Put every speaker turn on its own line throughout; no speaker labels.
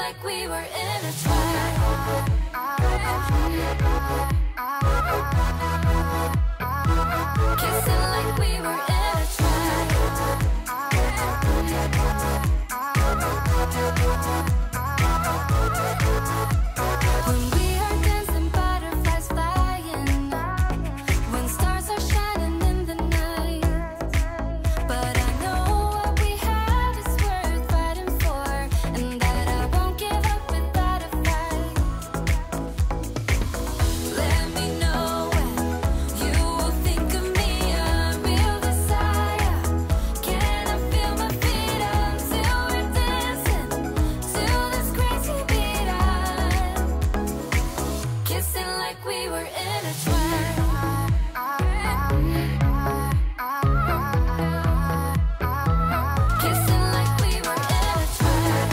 like we were in a trap. Kissing like we were in a trap. When we are dancing, butterflies flying, when stars are shining in the night. But I know what we have is worth fighting for, and that I won't give up without a fight. Let me know when you will think of me, a real desire. Can I feel my feet until we're dancing to this crazy beat? I'm kissing like we were in a trap. Kissing like we were in a trap.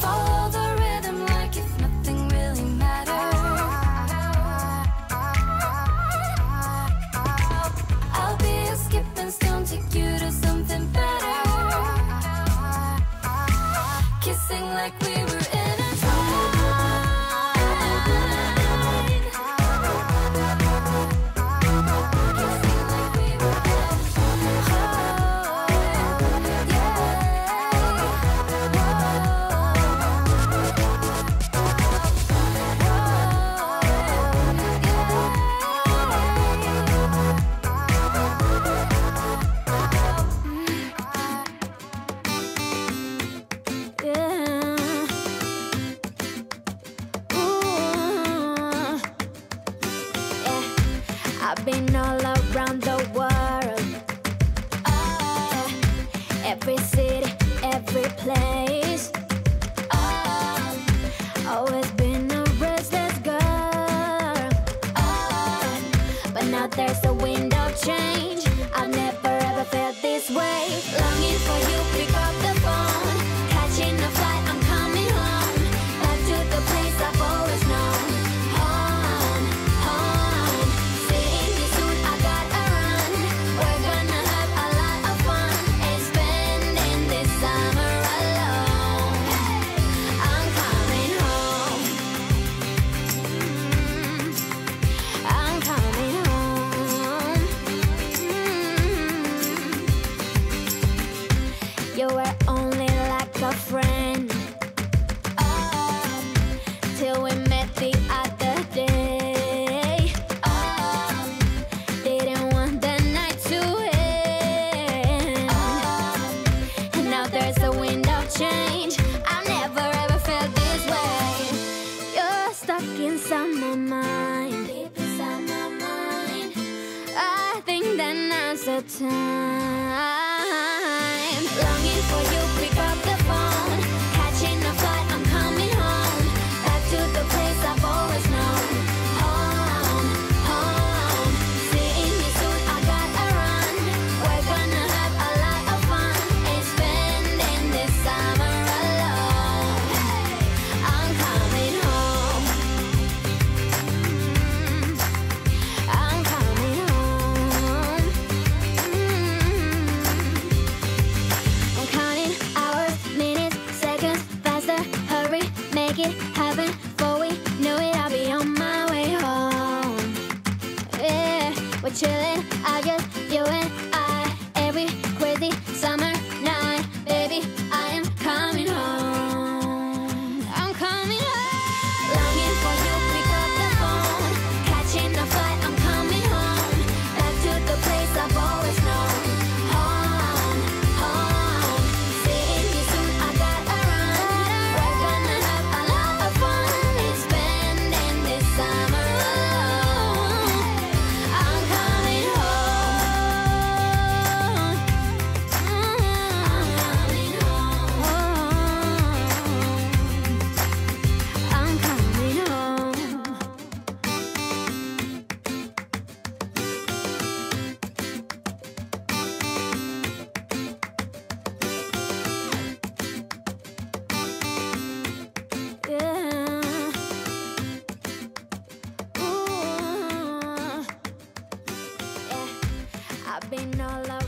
Follow the rhythm like if nothing really mattered. I'll be a skipping stone, take you to something better. Kissing like we were in a trap. Kissing like we were in a
I've been all around the world, every city, every place. Always been a restless girl, but now there's a wind of change. I've never ever felt this way. Longing for you, pick up the phone, catching a flight, I'm coming home, back to the place I've always known. Home, home, seeing you soon, I gotta run. We're gonna have a lot of fun and spending this summer alone. I'm coming home. I'm coming home. You were only like a friend, till we met the other day. Didn't want the night to end, and now there's a wind of change. I've never ever felt this way. You're stuck inside my mind, deep inside my mind. I think that now's the time. Longing for you, pick up the phone, catching a flight, I'm coming home, back to the place I've always known. Home, home, seeing you soon, I gotta run. We're gonna have a lot of fun and spending this summer alone. I'm coming home. I'm coming home. been all